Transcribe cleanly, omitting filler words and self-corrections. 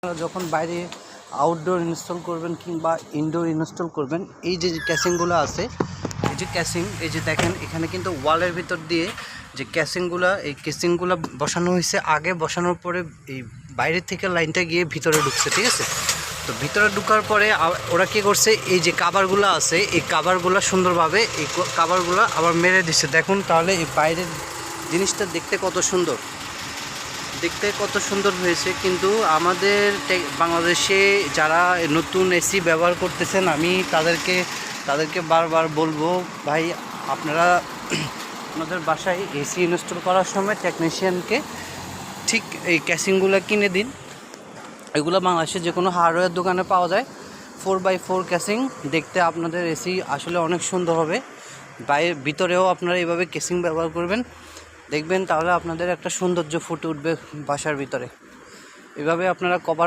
যখন বাইরে outdoor install করবেন কিংবা ইনডোর ইনস্টল করবেন, এই যে ক্যাসিংগুলো আছে, এই যে ক্যাসিং, এই যে দেখেন এখানে কিন্তু ওয়ালের ভিতর দিয়ে যে ক্যাসিংগুলো বসানো হয়েছে। আগে বসানোর পরে এই বাইরের থেকে লাইনটা গিয়ে ভিতরে ঢুকছে, ঠিক আছে। তো ভিতরে ঢুকার পরে ওরা কী করছে, এই যে কাভারগুলো আছে, এই কাভারগুলো সুন্দরভাবে এই কাভারগুলো আবার মেরে দিচ্ছে। দেখুন তাহলে এই বাইরের জিনিসটা দেখতে কত সুন্দর হয়েছে। কিন্তু আমাদের বাংলাদেশে যারা নতুন এসি ব্যবহার করতেছেন, আমি তাদেরকে বারবার বলবো, ভাই আপনারা আপনাদের বাসায় এসি ইনস্টল করার সময় টেকনিশিয়ানকে ঠিক এই ক্যাসিংগুলো কিনে দিন। এগুলো বাংলাদেশে যে কোনো হার্ডওয়্যার দোকানে পাওয়া যায়। 4x4 ক্যাসিং, দেখতে আপনাদের এসি আসলে অনেক সুন্দর হবে। ভিতরেও আপনারা এইভাবে ক্যাসিং ব্যবহার করবেন, দেখবেন তাহলে আপনাদের একটা সৌন্দর্য ফুটে উঠবে বাসার ভিতরে। এভাবে আপনারা কভার